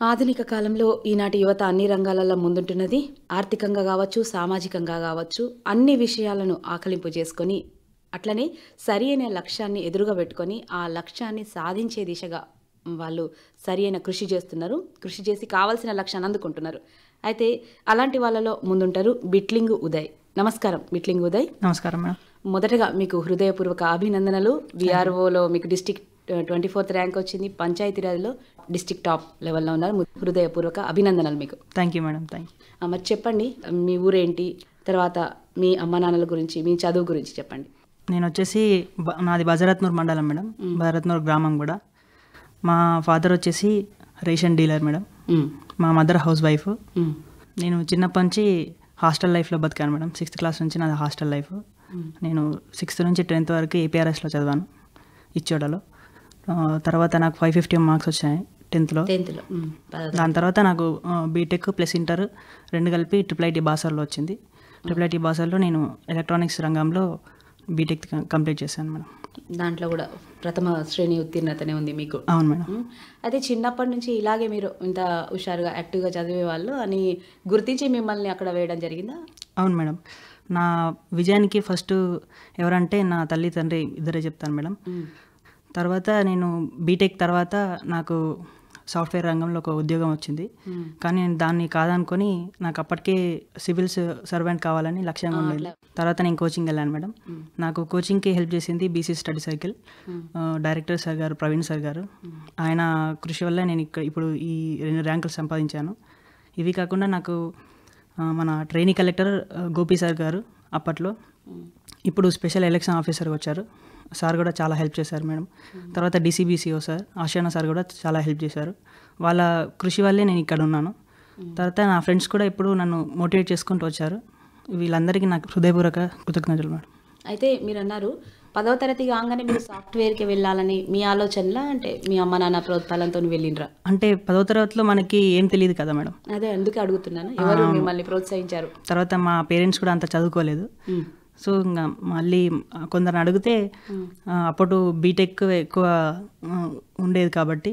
ఆధునిక కాలంలో ఈనాటి యువత అన్ని రంగాలలో ముందుంటున్నది. ఆర్థికంగా గావచ్చు, సామాజికంగా గావచ్చు, అన్ని విషయాలను ఆకలింపు చేసుకొని, అట్లనే సరియైన లక్ష్యాన్ని ఎదురుగా పెట్టుకొని, ఆ లక్ష్యాన్ని సాధించే దిశగా వాళ్ళు సరియైన కృషి చేస్తున్నారు. కృషి చేసి కావాల్సిన లక్ష్యాన్ని అందుకుంటున్నారు. అయితే అలాంటి వాళ్ళలో ముందుంటారు బిట్లింగు ఉదయ్. నమస్కారం బిట్లింగు ఉదయ్. నమస్కారం మేడం. మొదటగా మీకు హృదయపూర్వక అభినందనలు. విఆర్ఓలో మీకు డిస్టిక్ 24th ర్యాంక్ వచ్చింది. పంచాయతీరాజ్లో డిస్టిక్ టాప్ లెవెల్లో ఉన్నారు. హృదయపూర్వక అభినందనలు మీకు. Thank you madam. Thank you. మరి చెప్పండి, మీ ఊరేంటి, తర్వాత మీ అమ్మ నాన్నల గురించి, మీ చదువు గురించి చెప్పండి. నేను వచ్చేసి నాది బజరత్నూర్ మండలం మేడం. బజరత్నూర్ గ్రామం కూడా. మా ఫాదర్ వచ్చేసి రేషన్ డీలర్ మేడం. మా మదర్ హౌస్ వైఫ్. నేను చిన్నప్పటి నుంచి హాస్టల్ లైఫ్లో బతికాను మేడం. 6th క్లాస్ నుంచి నాది హాస్టల్ లైఫ్. నేను 6th నుంచి 10th వరకు ఏపీఆర్ఎస్లో చదివాను ఇచ్చోడలో. తర్వాత నాకు 550 మార్క్స్ వచ్చాయి 10th. దాని తర్వాత నాకు బీటెక్ ప్లస్ ఇంటర్ రెండు కలిపి IIIT బాసర్లో వచ్చింది. IIIT బాసర్లో నేను ఎలక్ట్రానిక్స్ రంగంలో బీటెక్ కంప్లీట్ చేశాను మేడం. దాంట్లో కూడా ప్రథమ శ్రేణి ఉత్తీర్ణతనే ఉంది మీకు. అవును మేడం. అయితే చిన్నప్పటి నుంచి ఇలాగే మీరు ఇంత హుషారుగా యాక్టివ్గా చదివే వాళ్ళు అని గుర్తించి మిమ్మల్ని అక్కడ వేయడం జరిగిందా? అవును మేడం. నా విజయానికి ఫస్ట్ ఎవరంటే నా తల్లి తండ్రి ఇద్దరే చెప్తాను మేడం. తర్వాత నేను బీటెక్ తర్వాత నాకు సాఫ్ట్వేర్ రంగంలో ఒక ఉద్యోగం వచ్చింది. కానీ నేను దాన్ని కాదనుకొని నాకు అప్పటికే సివిల్స్ సర్వెంట్ కావాలని లక్ష్యంగా ఉండేది. తర్వాత నేను కోచింగ్ వెళ్ళాను మేడం. నాకు కోచింగ్కి హెల్ప్ చేసింది BC study circle director sir గారు, ప్రవీణ్ సార్ గారు. ఆయన కృషి వల్ల నేను ఇప్పుడు ఈ 2 ర్యాంకులు సంపాదించాను. ఇవి కాకుండా నాకు మన ట్రైనీ కలెక్టర్ గోపి సార్ గారు అప్పట్లో, ఇప్పుడు స్పెషల్ ఎలక్షన్ ఆఫీసర్గా వచ్చారు. సార్ కూడా చాలా హెల్ప్ చేశారు మేడం. తర్వాత DCBCO సార్, ఆశానా సార్ కూడా చాలా హెల్ప్ చేశారు. వాళ్ళ కృషి వల్లే నేను ఇక్కడ ఉన్నాను. తర్వాత నా ఫ్రెండ్స్ కూడా ఇప్పుడు నన్ను మోటివేట్ చేసుకుంటూ వచ్చారు. వీళ్ళందరికీ నాకు హృదయపూర్వక కృతజ్ఞతలు మేడం. అయితే మీరు అన్నారు 10వ తరగతి కాగానే మీరు సాఫ్ట్వేర్కి వెళ్ళాలని మీ ఆలోచనలా, అంటే మీ అమ్మ నాన్న ప్రోత్సాహంతో వెళ్ళినరా? అంటే 10వ తరగతిలో మనకి ఏం తెలియదు కదా మేడం. అదే అందుకే అడుగుతున్నాను, ఎవరు మిమ్మల్ని ప్రోత్సహించారు? తర్వాత మా పేరెంట్స్ కూడా అంత చదువుకోలేదు. సో ఇంకా మళ్ళీ కొందరిని అడిగితే అప్పుడు బీటెక్ ఎక్కువ ఉండేది కాబట్టి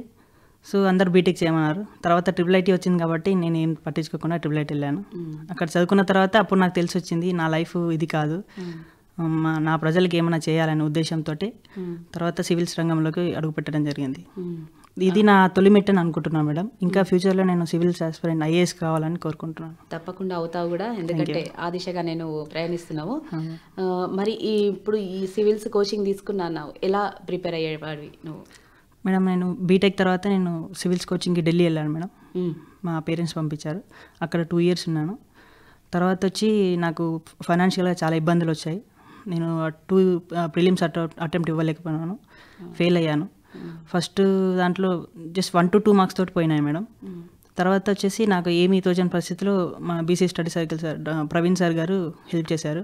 సో అందరు బీటెక్ చేయమన్నారు. తర్వాత IIIT వచ్చింది కాబట్టి నేను ఏం పట్టించుకోకుండా IIIT వెళ్ళాను. అక్కడ చదువుకున్న తర్వాత అప్పుడు నాకు తెలిసి వచ్చింది నా లైఫ్ ఇది కాదు, నా ప్రజలకు ఏమైనా చేయాలనే ఉద్దేశంతో తర్వాత సివిల్స్ రంగంలోకి అడుగు పెట్టడం జరిగింది. ఇది నా తొలి మెట్టని అనుకుంటున్నాను మేడం. ఇంకా ఫ్యూచర్లో నేను సివిల్స్ ఆస్పిరెంట్ IAS కావాలని కోరుకుంటున్నాను. తప్పకుండా అవుతావు కూడా, ఎందుకంటే ఆ దిశగా నేను ప్రయాణిస్తున్నావు. మరి ఇప్పుడు ఈ సివిల్స్ కోచింగ్ తీసుకున్నావు, ఎలా ప్రిపేర్ అయ్యేవాడివి నువ్వు? మేడం నేను బీటెక్ తర్వాత నేను సివిల్స్ కోచింగ్కి ఢిల్లీ వెళ్ళాను మేడం. మా పేరెంట్స్ పంపించారు. అక్కడ 2 years ఉన్నాను. తర్వాత వచ్చి నాకు ఫైనాన్షియల్గా చాలా ఇబ్బందులు వచ్చాయి. నేను 2 ప్రిలిమ్స్ అటెంప్ట్ ఇవ్వలేకపోయినాను, ఫెయిల్ అయ్యాను. ఫస్ట్ దాంట్లో జస్ట్ 1 to 2 మార్క్స్ తోటి పోయినాయి మేడం. తర్వాత వచ్చేసి నాకు ఏమీ తోచని పరిస్థితిలో మా BC study circle sir Praveen sir గారు హెల్ప్ చేశారు.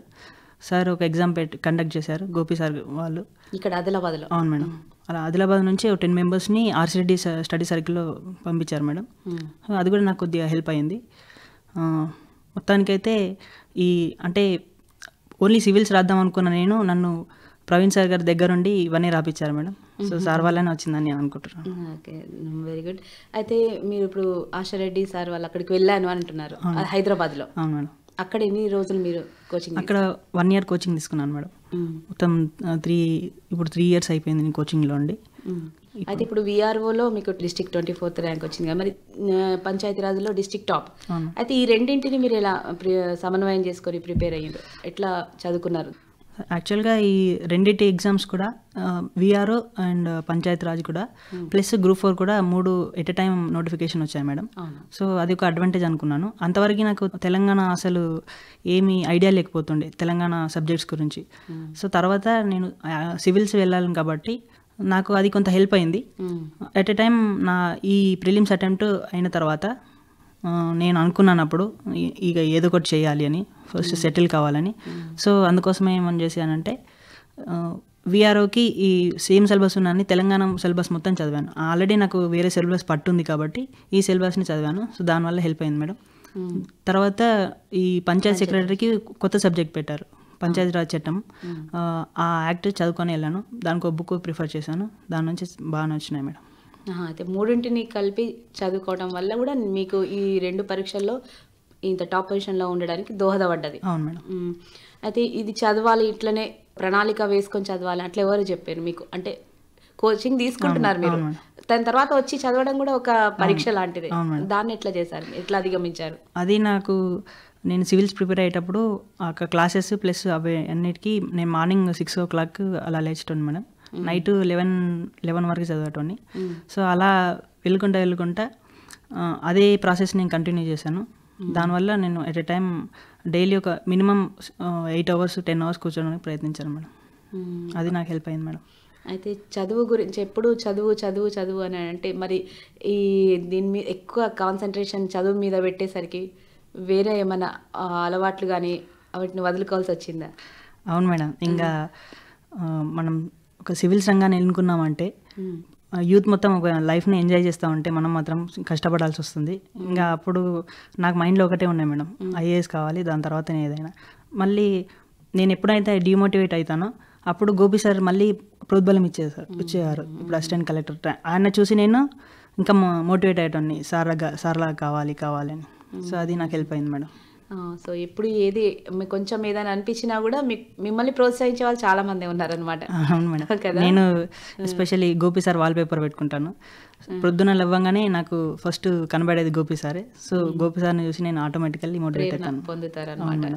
సార్ ఒక ఎగ్జామ్ కండక్ట్ చేశారు, గోపి సార్ వాళ్ళు ఇక్కడ ఆదిలాబాద్లో. అవును మేడం. అలా ఆదిలాబాద్ నుంచి 10 మెంబర్స్ని RCD స్టడీ సర్కిల్లో పంపించారు మేడం. అది కూడా నాకు కొద్దిగా హెల్ప్ అయింది. మొత్తానికైతే అంటే ఓన్లీ సివిల్స్ రాద్దాం అనుకున్న నన్ను ప్రవీణ్ సార్ గారి దగ్గరుండి ఇవన్నీ రాపించారు మేడం. సో సార్ వల్లనే వచ్చిందని నేను అనుకుంటున్నాను. Okay, very good. అయితే మీరు ఇప్పుడు ఆశారెడ్డి సార్ వాళ్ళు అక్కడికి వెళ్ళాను అని అంటున్నారు, హైదరాబాద్లో. అవును మేడం. అక్కడ ఎన్ని రోజులు మీరు కోచింగ్? అక్కడ 1 year కోచింగ్ తీసుకున్నాను మేడం. మొత్తం 3 years అయిపోయింది నేను కోచింగ్లో ఉండి. అయితే ఇప్పుడు విఆర్ఓలో మీకు డిస్టిక్ 24th ర్యాంక్ వచ్చింది కదా, మరి పంచాయతీరాజ్లో డిస్టిక్ టాప్. అయితే ఈ రెండింటిని మీరు ఎలా సమన్వయం చేసుకొని ప్రిపేర్ అయ్యారు, ఎట్లా చదువుకున్నారు? యాక్చువల్గా ఈ రెండింటి ఎగ్జామ్స్ కూడా విఆర్ఓ అండ్ పంచాయతీరాజ్ కూడా ప్లస్ Group 4 కూడా 3 ఎట్ ఎ టైం నోటిఫికేషన్ వచ్చాయి మేడం. సో అది ఒక అడ్వాంటేజ్ అనుకున్నాను. అంతవరకు నాకు తెలంగాణ అసలు ఏమీ ఐడియా లేకపోతుండే తెలంగాణ సబ్జెక్ట్స్ గురించి. సో తర్వాత నేను సివిల్స్ వెళ్ళాలి కాబట్టి నాకు అది కొంత హెల్ప్ అయింది. ఎట్ ఎ టైం నా ఈ ప్రిలిమ్స్ అటెంప్ట్ అయిన తర్వాత నేను అనుకున్నానప్పుడు ఇక ఏదో ఒకటి చేయాలి అని, ఫస్ట్ సెటిల్ కావాలని. సో అందుకోసమే ఏమని చేశానంటే విఆర్ఓకి ఈ సేమ్ సిలబస్ ఉన్నాను, తెలంగాణ సిలబస్ మొత్తం చదివాను. ఆల్రెడీ నాకు వేరే సిలబస్ పట్టుంది కాబట్టి ఈ సిలబస్ని చదివాను. సో దానివల్ల హెల్ప్ అయింది మేడం. తర్వాత ఈ పంచాయత్ సెక్రటరీకి కొత్త సబ్జెక్ట్ పెట్టారు, పంచాయతీరాజ్ చట్టం. ఆ యాక్ట్ చదువుకొని వెళ్ళాను. దానికి ఒక బుక్ ప్రిఫర్ చేశాను, దాని నుంచి బాగానే వచ్చినాయి మేడం. అయితే మూడింటిని కలిపి చదువుకోవడం వల్ల కూడా మీకు ఈ 2 పరీక్షల్లో ఇంత టాప్ పొజిషన్‌లో ఉండడానికి దోహదపడ్డది. అవును మేడం. అయితే ఇది చదవాలి ఇట్లనే ప్రణాళిక వేసుకొని చదవాలి అట్లా ఎవరు చెప్పారు మీకు? అంటే కోచింగ్ తీసుకుంటున్నారు మీరు. అవును మేడం. దాని తర్వాత వచ్చి చదవడం కూడా ఒక పరీక్ష లాంటిదే. అవును మేడం. దాన్ని ఎట్లా చేశారు? ఎట్లా అధిగమించారు? అది నాకు నేను సివిల్స్ ప్రిపేర్ అయ్యేటప్పుడు ఆ క్లాసెస్ ప్లస్ అవి అన్నిటికీ నేను మార్నింగ్ 6:00 అలా లేచేటోని మేడం. నైట్ 11 వరకు చదివేటోని. సో అలా వెళ్ళుకుంటా అదే ప్రాసెస్ నేను కంటిన్యూ చేశాను. దానివల్ల నేను ఎట్ ఎ టైం డైలీ ఒక మినిమం 8 అవర్స్ 10 అవర్స్ కూర్చోడానికి ప్రయత్నించాను మేడం. అది నాకు హెల్ప్ అయింది మేడం. అయితే చదువు గురించి ఎప్పుడు చదువు అని అంటే మరి ఈ దీని మీద ఎక్కువ కాన్సన్ట్రేషన్ చదువు మీద పెట్టేసరికి వేరే ఏమైనా అలవాట్లు కానీ వాటిని వదులుకోవాల్సి వచ్చిందా? అవును మేడం. ఇంకా మనం ఒక సివిల్స్ రంగాన్ని ఎన్నుకున్నామంటే యూత్ మొత్తం ఒక లైఫ్ని ఎంజాయ్ చేస్తూ ఉంటే మనం మాత్రం కష్టపడాల్సి వస్తుంది. ఇంకా అప్పుడు నాకు మైండ్లో ఒకటే ఉన్నాయి మేడం, ఐఏఎస్ కావాలి, దాని తర్వాత ఏదైనా. మళ్ళీ నేను ఎప్పుడైతే డిమోటివేట్ అవుతానో అప్పుడు గోపి సార్ మళ్ళీ ప్రోద్బలం ఇచ్చేవారు. ఇప్పుడు అసిస్టెంట్ కలెక్టర్ ఆయన చూసి నేను ఇంకా మోటివేట్ అయ్యేటోని, సార్లాగా కావాలి అని. సో అది నాకు హెల్ప్ అయింది మేడం. సో ఎప్పుడు ఏది మీకు కొంచెం ఏదైనా అనిపించినా కూడా మిమ్మల్ని ప్రోత్సహించే వాళ్ళు చాలా మంది ఉన్నారనమాట. అవును మేడం. నేను especially Gopi sir wall paper పెట్టుకుంటాను. ప్రొద్దున లేవగానే నాకు ఫస్ట్ కనబడేది గోపి సారే. సో గోపి సార్ని చూసి నేను ఆటోమేటికల్లీ మోటివేట్ అవుతాను. పొందుతారనమాట.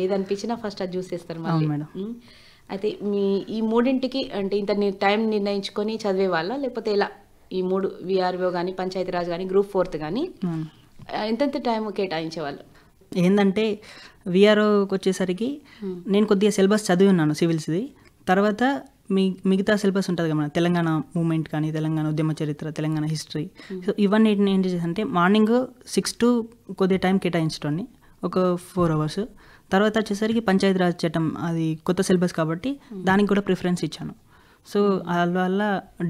ఏది అనిపించినా ఫస్ట్ అది చూసేస్తారు అవును మేడం. అయితే ఈ మూడింటికి అంటే ఇంత టైం నిర్ణయించుకొని చదివే వాళ్ళ, లేకపోతే ఇలా ఈ 3 విఆర్ఓ కానీ, పంచాయతీరాజ్ కానీ, గ్రూప్ 4 కానీ ఎంతెంత టైం కేటాయించేవాళ్ళు? ఏంటంటే విఆర్ఓకి వచ్చేసరికి నేను కొద్దిగా సిలబస్ చదివి ఉన్నాను సివిల్స్ది. తర్వాత మిగతా సిలబస్ ఉంటుంది కదా, తెలంగాణ మూమెంట్ కానీ, తెలంగాణ ఉద్యమ చరిత్ర, తెలంగాణ హిస్టరీ, సో ఇవన్నీ ఏం చేసేసంటే మార్నింగ్ 6 to కొద్దిగా టైం కేటాయించడాన్ని ఒక 4 hours. తర్వాత వచ్చేసరికి పంచాయతీరాజ్ చట్టం అది కొత్త సిలబస్ కాబట్టి దానికి కూడా ప్రిఫరెన్స్ ఇచ్చాను. సో అందువల్ల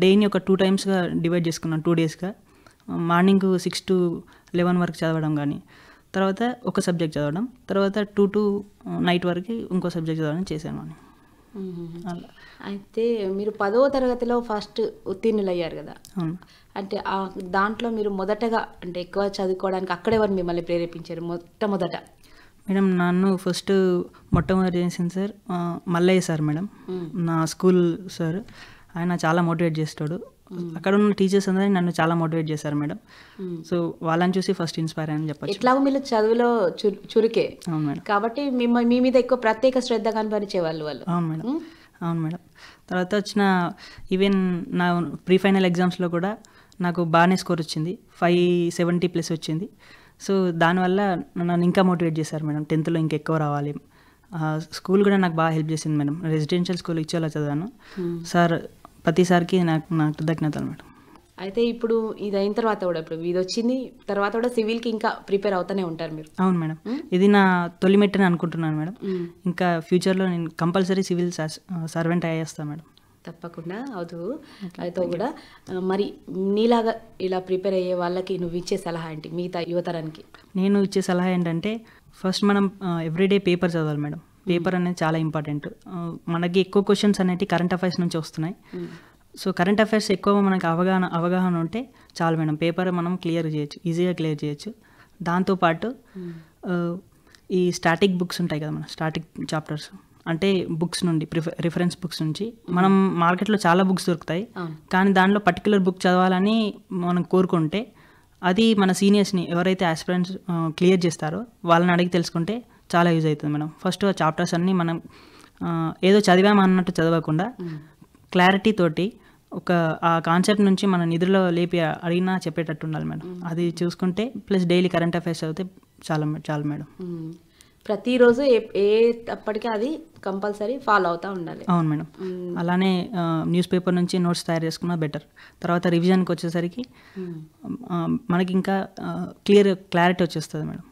డేని ఒక 2 times డివైడ్ చేసుకున్నాను, 2 daysగా. మార్నింగ్ 6 to 11 వరకు చదవడం కానీ, తర్వాత ఒక సబ్జెక్ట్ చదవడం, తర్వాత 2 to నైట్ వరకు ఇంకో సబ్జెక్ట్ చదవడం చేశాను అని. అలా అయితే మీరు 10వ తరగతిలో ఫస్ట్ ఉత్తీర్ణులు అయ్యారు కదా. అంటే దాంట్లో మీరు మొదటగా అంటే ఎక్కువ చదువుకోవడానికి అక్కడెవరు మిమ్మల్ని ప్రేరేపించారు మొట్టమొదట? మేడం నన్ను ఫస్ట్ మొట్టమొదటి చేసింది సార్ మల్లయ్య సార్ మేడం, నా స్కూల్ సార్. ఆయన చాలా మోటివేట్ చేస్తాడు. అక్కడ ఉన్న టీచర్స్ అందరూ నన్ను చాలా మోటివేట్ చేశారు మేడం. సో వాళ్ళని చూసి ఫస్ట్ ఇన్స్పైర్ అని చెప్పచ్చు. ఎట్లాగో మీరు చదువులో చురుకే. అవును మేడం. కాబట్టి మీ మీద ఎక్కువ ప్రత్యేక శ్రద్ధ కనపరిచేవాళ్ళు వాళ్ళు. అవును మేడం. తర్వాత వచ్చిన ఈవెన్ నా ప్రీ ఫైనల్ ఎగ్జామ్స్లో కూడా నాకు బాగానే స్కోర్ వచ్చింది, 570+ వచ్చింది. సో దానివల్ల నన్ను ఇంకా మోటివేట్ చేశారు మేడం. 10th ఇంకెక్కువ రావాలి. స్కూల్ కూడా నాకు బాగా హెల్ప్ చేసింది మేడం. రెసిడెన్షియల్ స్కూల్ ఇచ్చేలా చదివాను. సార్ ప్రతిసారికి నాకు కృతజ్ఞతలు మేడం. అయితే ఇప్పుడు ఇది అయిన తర్వాత కూడా ఇప్పుడు ఇది వచ్చింది తర్వాత కూడా సివిల్కి ఇంకా ప్రిపేర్ అవుతూనే ఉంటారు మీరు? అవును మేడం. ఇది నా తొలి మెట్టని అనుకుంటున్నాను మేడం. ఇంకా ఫ్యూచర్లో నేను కంపల్సరీ సివిల్ సర్వెంట్ అయ్యేస్తాను మేడం. తప్పకుండా అయితే కూడా మరి నీలాగా ఇలా ప్రిపేర్ అయ్యే వాళ్ళకి నువ్వు ఇచ్చే సలహా ఏంటి మిగతా యువతరానికి? నేను ఇచ్చే సలహా ఏంటంటే ఫస్ట్ మనం ఎవ్రీడే పేపర్ చదవాలి మేడం. పేపర్ అనేది చాలా ఇంపార్టెంట్. మనకి ఎక్కువ క్వశ్చన్స్ అనేవి కరెంట్ అఫైర్స్ నుంచి వస్తున్నాయి. సో కరెంట్ అఫైర్స్ ఎక్కువ మనకు అవగాహన ఉంటే చాలు మేడం. పేపర్ మనం ఈజీగా క్లియర్ చేయొచ్చు. దాంతోపాటు ఈ స్టాటిక్ బుక్స్ ఉంటాయి కదా, మన స్టాటిక్ చాప్టర్స్ అంటే బుక్స్ నుండి రిఫరెన్స్ బుక్స్ నుంచి మనం మార్కెట్లో చాలా బుక్స్ దొరుకుతాయి. కానీ దానిలో పర్టికులర్ బుక్ చదవాలని మనం కోరుకుంటే అది మన సీనియర్స్ని ఎవరైతే ఆస్పిరెంట్స్ క్లియర్ చేస్తారో వాళ్ళని అడిగి తెలుసుకుంటే చాలా యూజ్ అవుతుంది మేడం. ఫస్ట్ ఆ చాప్టర్స్ అన్నీ మనం ఏదో చదివామన్నట్టు చదవకుండా క్లారిటీ తోటి ఆ కాన్సెప్ట్ నుంచి మన నిధుల్లో లేపి అడిగినా చెప్పేటట్టు ఉండాలి మేడం. అది చూసుకుంటే ప్లస్ డైలీ కరెంట్ అఫైర్స్ చదివితే చాలు మేడం. ప్రతిరోజు అప్పటికే అది కంపల్సరీ ఫాలో అవుతూ ఉండాలి. అవును మేడం. అలానే న్యూస్ పేపర్ నుంచి నోట్స్ తయారు చేసుకున్నా బెటర్. తర్వాత రివిజన్కి వచ్చేసరికి మనకి ఇంకా క్లారిటీ వచ్చేస్తుంది మేడం.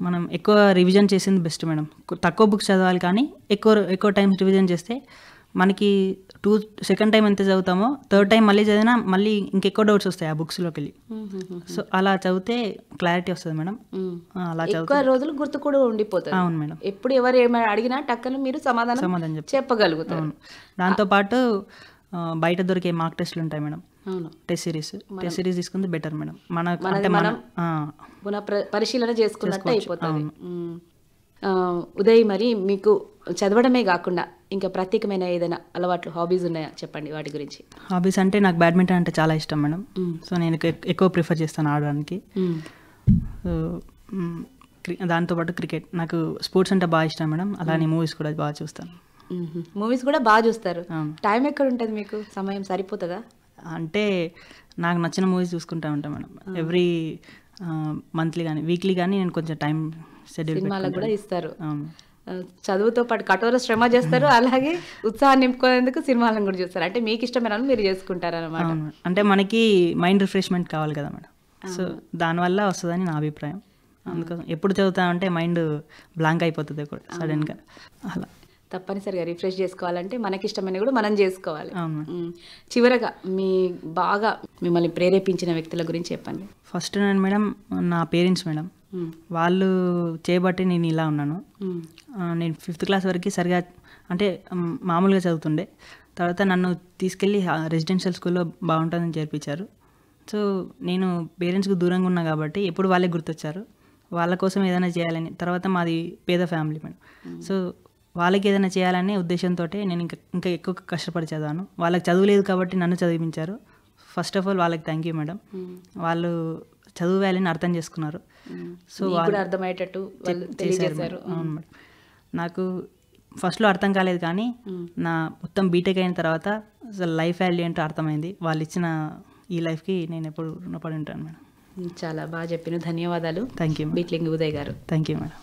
మనం ఎక్కువ రివిజన్ చేసింది బెస్ట్ మేడం. తక్కువ బుక్స్ చదవాలి కానీ ఎక్కువ టైమ్స్ రివిజన్ చేస్తే మనకి సెకండ్ టైం ఎంత చదువుతామో థర్డ్ టైం మళ్ళీ చదివినా మళ్ళీ ఇంకెక్కువ డౌట్స్ వస్తాయి ఆ బుక్స్లోకి వెళ్ళి. సో అలా చదివితే క్లారిటీ వస్తుంది మేడం. అలా ఎక్కువ రోజులు గుర్తు కూడా ఉండిపోతుంది. అవును మేడం. ఎప్పుడు ఎవరు ఏమైనా అడిగినా టక్కన మీరు సమాధానం చెప్పగలుగుతారు. దాంతోపాటు బయట దొరికే మార్క్ టెస్ట్లు ఉంటాయి మేడం. అవును. టెస్ట్ సిరీస్ తీసుకుంటే బెటర్ మేడం. మనకు మనది అంటే మనం పునః పరిశీలన చేసుకున్నట్టు అయిపోతుంది. ఉదయ్, మరి మీకు చదవడమే కాకుండా ఇంకా ప్రత్యేకమైన ఏదైనా అలవాట్లు, హాబీస్ ఉన్నాయా? చెప్పండి వాటి గురించి. హాబీస్ అంటే నాకు బ్యాడ్మింటన్ అంటే చాలా ఇష్టం మేడం. సో నేను ఎక్కువ ప్రిఫర్ చేస్తాను ఆడడానికి. సో దాంతోపాటు క్రికెట్, నాకు స్పోర్ట్స్ అంటే బాగా ఇష్టం మేడం. అలానే మూవీస్ కూడా బాగా చూస్తాను. మూవీస్ కూడా బాగా చూస్తారు. టైం ఎక్కడ ఉంటుంది మీకు? సమయం సరిపోతుందా? అంటే నాకు నచ్చిన మూవీస్ చూసుకుంటా ఉంటాను మేడం. ఎవ్రీ మంత్లీ కానీ వీక్లీ కానీ నేను కొంచెం టైం షెడ్యూల్ సినిమాలకు కూడా ఇస్తారు. చదువుతో పాటు కఠోర శ్రమ చేస్తారు, అలాగే ఉత్సాహాన్ని నింపుకునేందుకు సినిమాలను కూడా చూస్తారు. అంటే మీకు ఇష్టమైన మీరు చేసుకుంటారు అన్నమాట. అంటే మనకి మైండ్ రిఫ్రెష్మెంట్ కావాలి కదా మేడం. సో దానివల్ల వస్తుందని నా అభిప్రాయం. అందుకోసం ఎప్పుడు చదువుతామంటే మైండ్ బ్లాంక్ అయిపోతుంది సడన్గా. అలా తప్పనిసరిగా రిఫ్రెష్ చేసుకోవాలంటే మనకి ఇష్టమైన కూడా మనం చేసుకోవాలి. చివరగా బాగా మిమ్మల్ని ప్రేరేపించిన వ్యక్తుల గురించి చెప్పండి. ఫస్ట్ నేను మేడం నా పేరెంట్స్ మేడం. వాళ్ళు చేయబట్టి నేను ఇలా ఉన్నాను. నేను 5th క్లాస్ వరకు సరిగా అంటే మామూలుగా చదువుతుండే. తర్వాత నన్ను తీసుకెళ్ళి రెసిడెన్షియల్ స్కూల్లో బాగుంటుందని చేర్పించారు. సో నేను పేరెంట్స్కి దూరంగా ఉన్నా కాబట్టి ఎప్పుడు వాళ్ళే గుర్తొచ్చారు. వాళ్ళ కోసం ఏదైనా చేయాలని. తర్వాత మాది పేద ఫ్యామిలీ మేడం. సో వాళ్ళకి ఏదైనా చేయాలనే ఉద్దేశంతో నేను ఇంకా ఎక్కువ కష్టపడి చదివాను. వాళ్ళకి చదువులేదు కాబట్టి నన్ను చదివించారు. ఫస్ట్ ఆఫ్ ఆల్ వాళ్ళకి థ్యాంక్ యూ మేడం. వాళ్ళు చదువు వ్యాలీని అర్థం చేసుకున్నారు. సో వాళ్ళు అర్థమయ్యేటట్టు చేశారు. అవును మేడం. నాకు ఫస్ట్లో అర్థం కాలేదు, కానీ నా మొత్తం బీటెక్ అయిన తర్వాత అసలు లైఫ్ వాల్యూ ఏంటో అర్థమైంది. వాళ్ళు ఇచ్చిన ఈ లైఫ్కి నేను ఎప్పుడు రుణపడి ఉంటాను మేడం. చాలా బాగా చెప్పిన, ధన్యవాదాలు. థ్యాంక్ యూ బీట్లింగి ఉదయ్ గారు. Thank you madam.